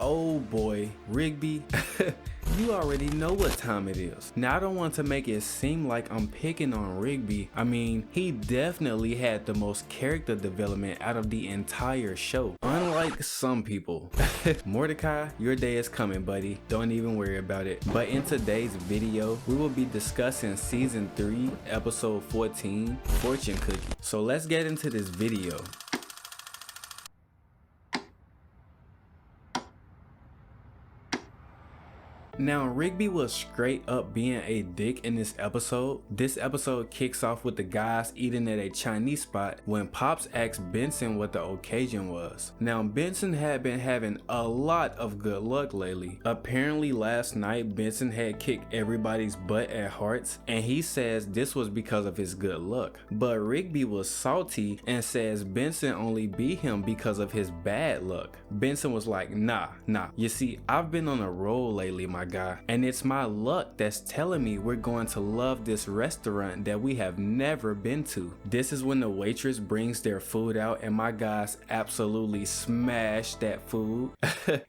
Oh boy, Rigby. You already know what time it is. Now I don't want to make it seem like I'm picking on Rigby. I mean, he definitely had the most character development out of the entire show. Unlike some people. Mordecai, your day is coming, buddy. Don't even worry about it. But in today's video, we will be discussing season 3, episode 14, Fortune Cookie. So let's get into this video. Now, Rigby was straight up being a dick in this episode. This episode kicks off with the guys eating at a Chinese spot when Pops asked Benson what the occasion was. Now, Benson had been having a lot of good luck lately. Apparently last night, Benson had kicked everybody's butt at Hearts, and he says this was because of his good luck. But Rigby was salty and says Benson only beat him because of his bad luck. Benson was like, nah. You see, I've been on a roll lately, my guy, and it's my luck that's telling me we're going to love this restaurant that we have never been to. This is when the waitress brings their food out and my guys absolutely smash that food.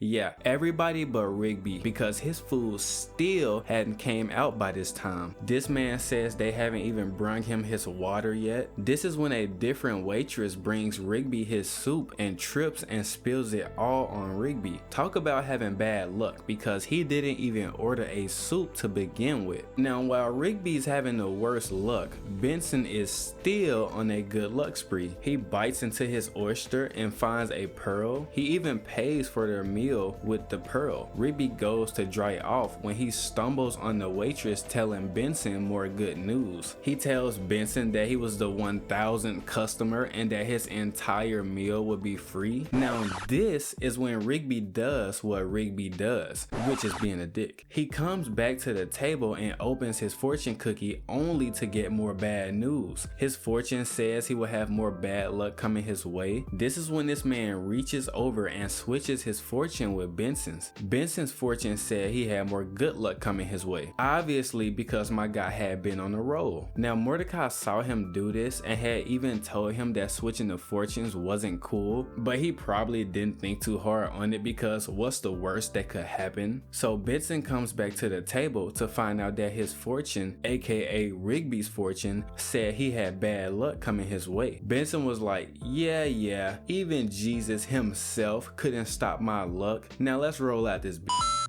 Yeah, everybody but Rigby, because his food still hadn't came out by this time. This man says they haven't even brung him his water yet. This is when a different waitress brings Rigby his soup and trips and spills it all on Rigby. Talk about having bad luck, because he didn't even order a soup to begin with. Now, while Rigby's having the worst luck, Benson is still on a good luck spree. He bites into his oyster and finds a pearl. He even pays for their meal with the pearl. Rigby goes to dry off when he stumbles on the waitress telling Benson more good news. He tells Benson that he was the 1000th customer and that his entire meal would be free. Now, this is when Rigby does what Rigby does, which is being a dick. He comes back to the table and opens his fortune cookie only to get more bad news. His fortune says he will have more bad luck coming his way. This is when this man reaches over and switches his fortune with Benson's. Benson's fortune said he had more good luck coming his way, obviously because my guy had been on a roll. Now, Mordecai saw him do this and had even told him that switching the fortunes wasn't cool, but he probably didn't think too hard on it because what's the worst that could happen? So Benson comes back to the table to find out that his fortune, aka Rigby's fortune, said he had bad luck coming his way. Benson was like, yeah, even Jesus himself couldn't stop my luck. Now let's roll out this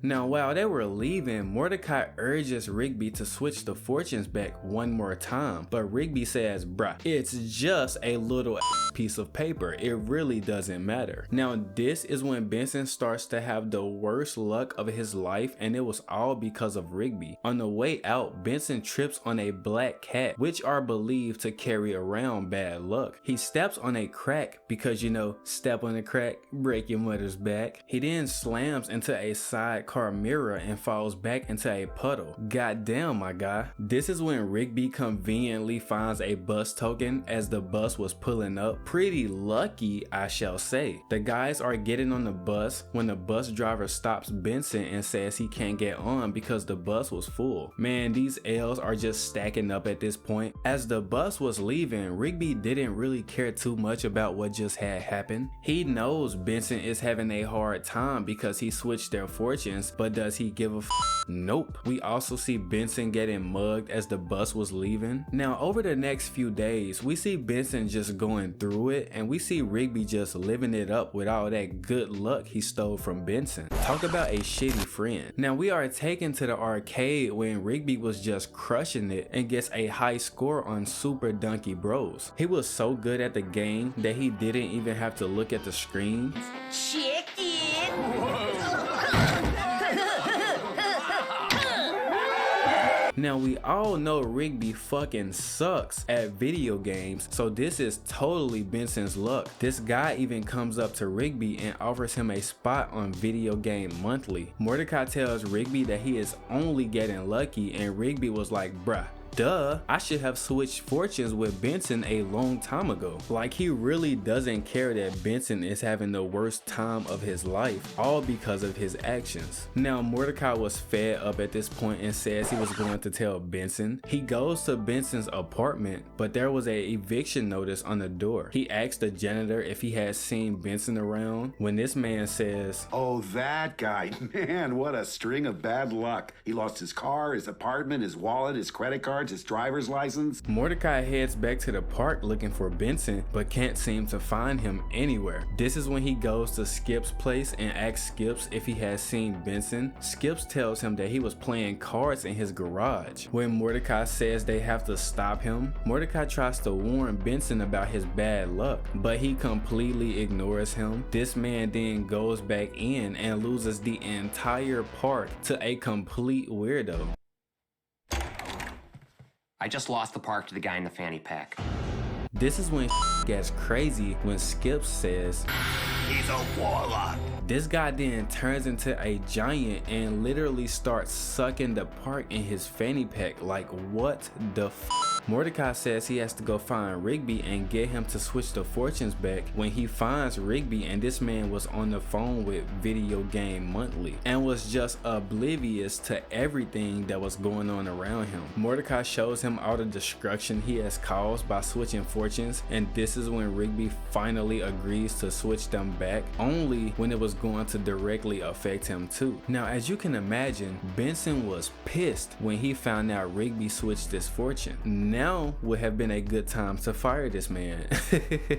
Now, while they were leaving, Mordecai urges Rigby to switch the fortunes back one more time, but Rigby says, bruh, it's just a little piece of paper, it really doesn't matter. Now, this is when Benson starts to have the worst luck of his life, and it was all because of Rigby. On the way out, Benson trips on a black cat, which are believed to carry around bad luck. He steps on a crack because, you know, step on a crack, break your mother's back. He then slams into a sidecar mirror and falls back into a puddle. Goddamn, my guy. This is when Rigby conveniently finds a bus token as the bus was pulling up. Pretty lucky, I shall say. The guys are getting on the bus when the bus driver stops Benson and says he can't get on because the bus was full. Man, these L's are just stacking up at this point. As the bus was leaving, Rigby didn't really care too much about what just had happened. He knows Benson is having a hard time because he switched their fortunes, but does he give a Nope. We also see Benson getting mugged as the bus was leaving. Now, over the next few days, we see Benson just going through it, and we see Rigby just living it up with all that good luck he stole from Benson. Talk about a shitty friend. Now, we are taken to the arcade when Rigby was just crushing it and gets a high score on Super Donkey Bros. He was so good at the game that he didn't even have to look at the screen. Now, we all know Rigby fucking sucks at video games, so this is totally Benson's luck. This guy even comes up to Rigby and offers him a spot on Video Game Monthly. Mordecai tells Rigby that he is only getting lucky, and Rigby was like, bruh, duh, I should have switched fortunes with Benson a long time ago. Like, he really doesn't care that Benson is having the worst time of his life, all because of his actions. Now, Mordecai was fed up at this point and says he was going to tell Benson. He goes to Benson's apartment, but there was a eviction notice on the door. He asks the janitor if he had seen Benson around, when this man says, "Oh, that guy, man, what a string of bad luck. He lost his car, his apartment, his wallet, his credit cards, his driver's license." Mordecai heads back to the park looking for Benson, but can't seem to find him anywhere. This is when he goes to Skip's place and asks Skips if he has seen Benson. Skips tells him that he was playing cards in his garage. When Mordecai says they have to stop him, Mordecai tries to warn Benson about his bad luck, but he completely ignores him. This man then goes back in and loses the entire park to a complete weirdo. I just lost the park to the guy in the fanny pack. This is when gets crazy when Skip says, "He's a warlock." This guy then turns into a giant and literally starts sucking the park in his fanny pack. Like, what the f? Mordecai says he has to go find Rigby and get him to switch the fortunes back. When he finds Rigby, and this man was on the phone with Video Game Monthly and was just oblivious to everything that was going on around him. Mordecai shows him all the destruction he has caused by switching fortunes, and this is when Rigby finally agrees to switch them back, only when it was going to directly affect him too. Now, as you can imagine, Benson was pissed when he found out Rigby switched his fortune. Now would have been a good time to fire this man.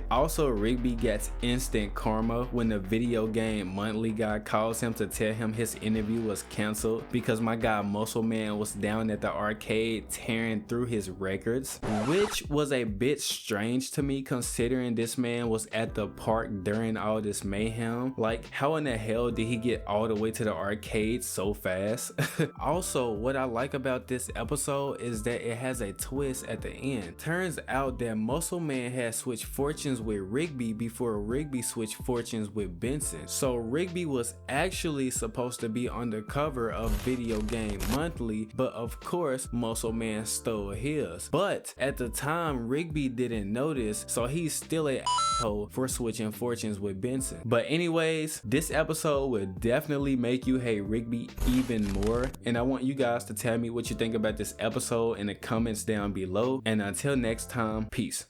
Also, Rigby gets instant karma when the Video Game Monthly guy calls him to tell him his interview was canceled because my guy Muscle Man was down at the arcade tearing through his records, which was a bit strange to me considering this man was at the park during all this mayhem. Like, how in the hell did he get all the way to the arcade so fast? Also, what I like about this episode is that it has a twist at the end. Turns out that Muscle Man had switched fortunes with Rigby before Rigby switched fortunes with Benson. So Rigby was actually supposed to be on the cover of Video Game Monthly, but of course Muscle Man stole his. But at the time, Rigby didn't notice, so he's still an asshole for switching fortunes with Benson. But anyways, this episode will definitely make you hate Rigby even more, and I want you guys to tell me what you think about this episode in the comments down below. And until next time, peace.